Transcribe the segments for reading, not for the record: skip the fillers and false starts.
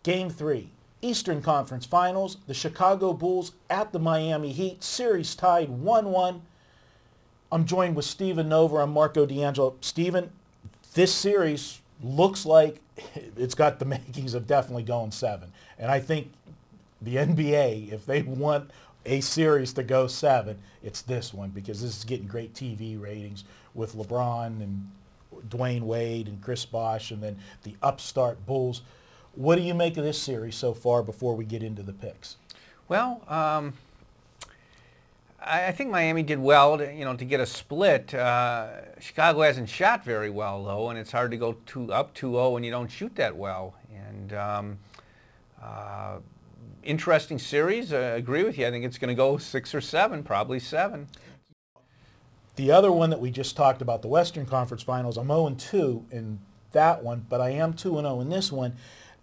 Game 3, Eastern Conference Finals, the Chicago Bulls at the Miami Heat, series tied 1-1. I'm joined with Stephen Nover. I'm Marco D'Angelo. Stephen, this series looks like it's got the makings of definitely going 7. And I think the NBA, if they want a series to go 7, it's this one, because this is getting great TV ratings with LeBron and Dwayne Wade and Chris Bosh and then the upstart Bulls. What do you make of this series so far before we get into the picks? Well, I think Miami did well to get a split. Chicago hasn't shot very well, though, and it's hard to go up 2-0 when you don't shoot that well. And interesting series. I agree with you. I think it's going to go 6 or 7, probably 7. The other one that we just talked about, the Western Conference Finals, I'm 0-2 in that one, but I am 2-0 in this one.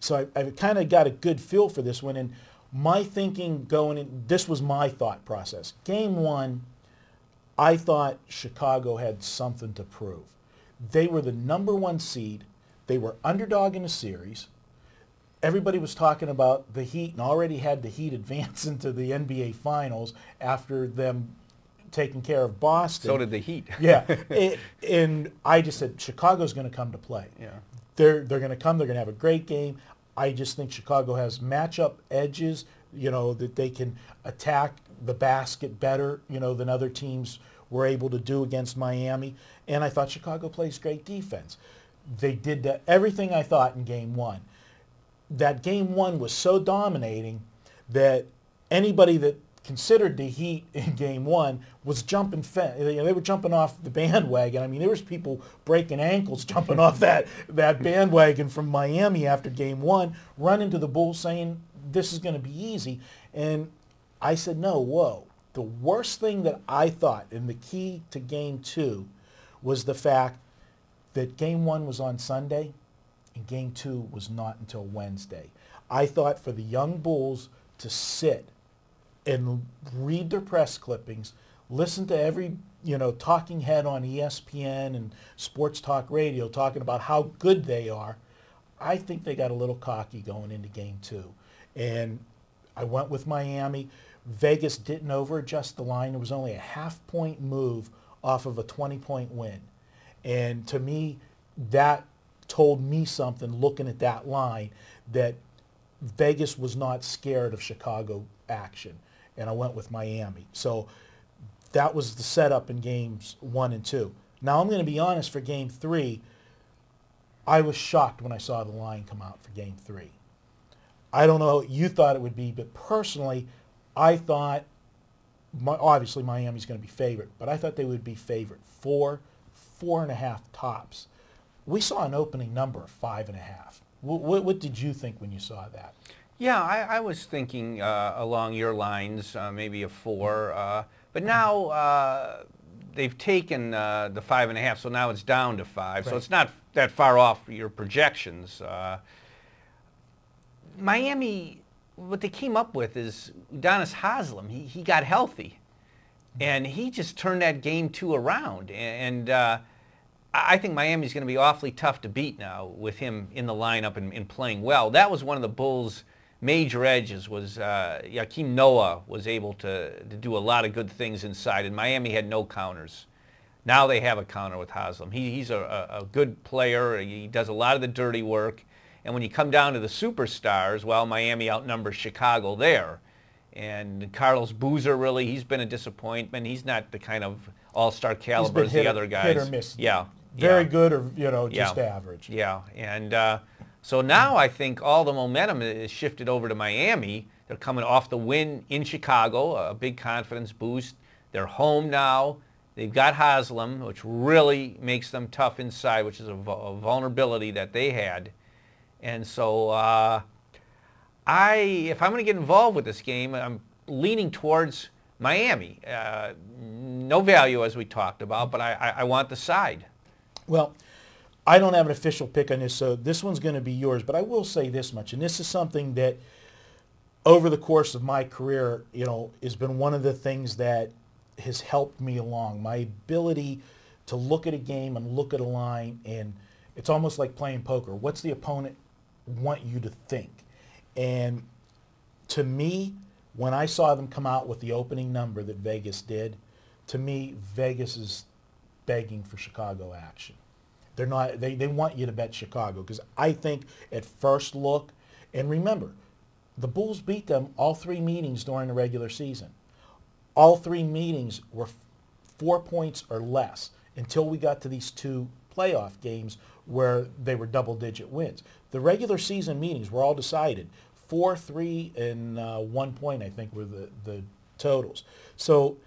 So I've kind of got a good feel for this one. And my thinking going in, this was my thought process. Game 1, I thought Chicago had something to prove. They were the #1 seed. They were underdog in the series. Everybody was talking about the Heat and already had the Heat advance into the NBA Finals after them taking care of Boston. So did the Heat. Yeah. And I just said, Chicago's going to come to play. Yeah. They're going to come. They're going to have a great game. I just think Chicago has matchup edges, that they can attack the basket better, than other teams were able to do against Miami. And I thought Chicago plays great defense. They did everything I thought in Game 1. That Game 1 was so dominating that anybody that considered the Heat in Game 1 was jumping. They were jumping off the bandwagon. I mean, there was people breaking ankles jumping off that bandwagon from Miami after Game 1, running to the Bulls saying this is going to be easy. And I said, no, whoa. The worst thing that I thought, and the key to Game 2, was the fact that Game 1 was on Sunday and Game 2 was not until Wednesday. I thought for the young Bulls to sit and read their press clippings, listen to every, talking head on ESPN and Sports Talk Radio talking about how good they are, I think they got a little cocky going into Game 2. And I went with Miami. Vegas didn't over-adjust the line. It was only a half-point move off of a 20-point win. And to me, that told me something, looking at that line, that Vegas was not scared of Chicago action. And I went with Miami. So that was the setup in Games 1 and 2. Now I'm going to be honest, for Game 3, I was shocked when I saw the line come out for Game 3. I don't know what you thought it would be, but personally, I thought, obviously Miami's going to be favorite, but I thought they would be favorite 4.5 tops. We saw an opening number of 5.5. What did you think when you saw that? Yeah, I was thinking along your lines, maybe a 4. But now they've taken the 5.5, so now it's down to 5. Right. So it's not that far off your projections. Miami, what they came up with is Udonis Haslem. He got healthy, and he just turned that Game 2 around. And I think Miami's going to be awfully tough to beat now with him in the lineup and playing well. That was one of the Bulls' major edges, was Joakim Noah was able to do a lot of good things inside, and Miami had no counters. Now they have a counter with Haslem. He's a good player. He does a lot of the dirty work. And when you come down to the superstars, well, Miami outnumbers Chicago there. And Carlos Boozer, really, he's been a disappointment. He's not the kind of all-star caliber as the other guys. Hit or miss. Yeah. Very good, or just average. Yeah. And so now I think all the momentum is shifted over to Miami. They're coming off the win in Chicago, a big confidence boost. They're home now. They've got Haslem, which really makes them tough inside, which is a vulnerability that they had. And so if I'm going to get involved with this game, I'm leaning towards Miami. No value, as we talked about, but I want the side. Well, I don't have an official pick on this, so this one's going to be yours. But I will say this much, and this is something that over the course of my career, has been one of the things that has helped me along. My ability to look at a game and look at a line, and it's almost like playing poker. What's the opponent want you to think? And to me, when I saw them come out with the opening number that Vegas did, to me, Vegas is begging for Chicago action. They're not. They want you to bet Chicago because I think at first look, and remember, the Bulls beat them all 3 meetings during the regular season. All 3 meetings were 4 points or less until we got to these 2 playoff games where they were double-digit wins. The regular season meetings were all decided. 4, 3, and 1 point, I think, were the totals. So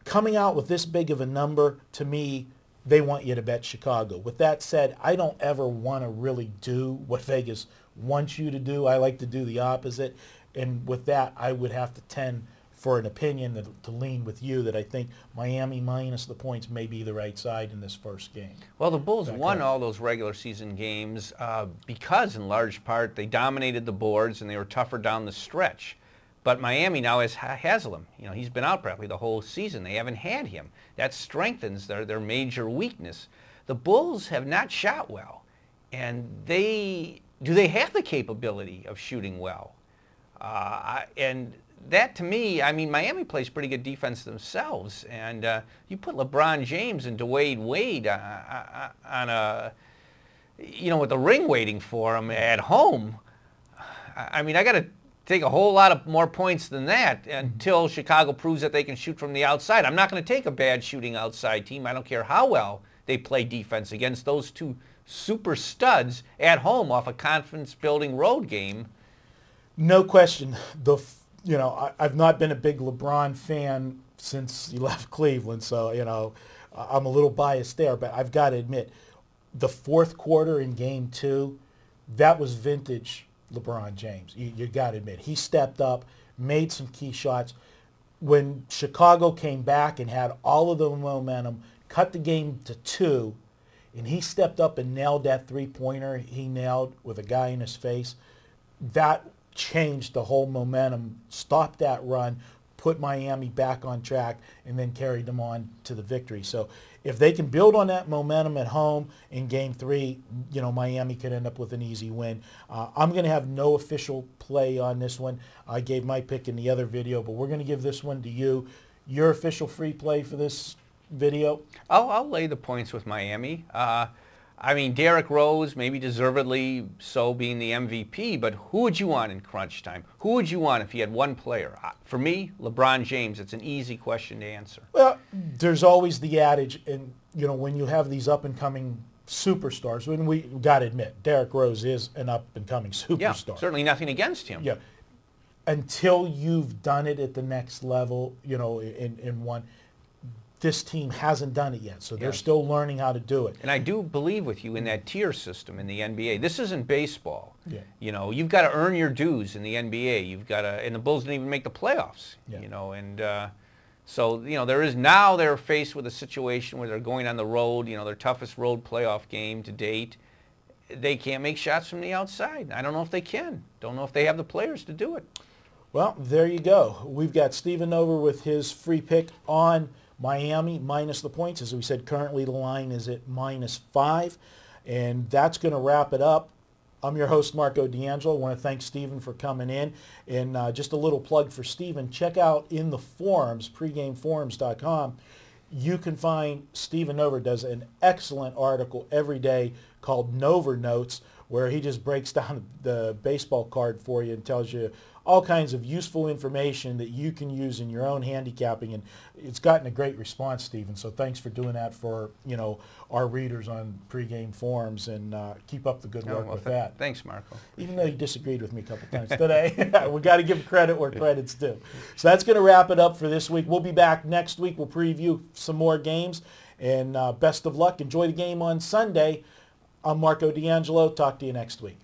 coming out with this big of a number, to me, they want you to bet Chicago. With that said, I don't ever want to really do what Vegas wants you to do. I like to do the opposite. And with that, I would have to tend for an opinion to lean with you that I think Miami minus the points may be the right side in this first game. Well, the Bulls won all those regular season games because, in large part, they dominated the boards and they were tougher down the stretch. But Miami now has Haslam. You know, he's been out probably the whole season. They haven't had him. That strengthens their major weakness. The Bulls have not shot well, and do they have the capability of shooting well? And that, to me, I mean, Miami plays pretty good defense themselves, and you put LeBron James and Dwayne Wade on a, you know, with the ring waiting for him at home. I mean, I got to take a whole lot of more points than that until Chicago proves that they can shoot from the outside. I'm not going to take a bad shooting outside team. I don't care how well they play defense against those 2 super studs at home off a confidence-building road game. No question. I've not been a big LeBron fan since he left Cleveland, so, you know, I'm a little biased there, but I've got to admit, the 4th quarter in Game 2, that was vintage LeBron James. You got to admit, he stepped up, made some key shots. When Chicago came back and had all of the momentum, cut the game to 2, and he stepped up and nailed that 3-pointer he nailed with a guy in his face, that changed the whole momentum, stopped that run, put Miami back on track, and then carried them on to the victory. So if they can build on that momentum at home in Game 3, you know, Miami could end up with an easy win. I'm going to have no official play on this one. I gave my pick in the other video, but we're going to give this one to you. Your official free play for this video? I'll lay the points with Miami. I mean, Derrick Rose, maybe deservedly so, being the MVP, but who would you want in crunch time? Who would you want if you had one player? For me, LeBron James. It's an easy question to answer. Well, there's always the adage, and, you know, when you have these up-and-coming superstars, when we got to admit, Derrick Rose is an up-and-coming superstar. Yeah, certainly nothing against him. Yeah. Until you've done it at the next level, you know, in one, this team hasn't done it yet, so they're still learning how to do it. And I do believe with you in that tier system in the NBA. This isn't baseball. Yeah. You know, you've got to earn your dues in the NBA. You've got to, and the Bulls didn't even make the playoffs. Yeah. You know, and so, you know, they're faced with a situation where they're going on the road. You know, their toughest road playoff game to date. They can't make shots from the outside. I don't know if they can. Don't know if they have the players to do it. Well, there you go. We've got Stephen Nover with his free pick on Miami minus the points. As we said, currently the line is at -5, and that's going to wrap it up. I'm your host, Marco D'Angelo. I want to thank Stephen for coming in. And just a little plug for Stephen, check out in the forums, pregameforums.com. You can find Stephen Nover does an excellent article every day called Nover Notes, where he just breaks down the baseball card for you and tells you all kinds of useful information that you can use in your own handicapping, and it's gotten a great response, Stephen. So thanks for doing that for, you know, our readers on pregame forums, and keep up the good work with that. Thanks, Marco. Even though you disagreed with me a couple times today, we got to give credit where credit's due. So that's going to wrap it up for this week. We'll be back next week. We'll preview some more games, and best of luck. Enjoy the game on Sunday. I'm Marco D'Angelo. Talk to you next week.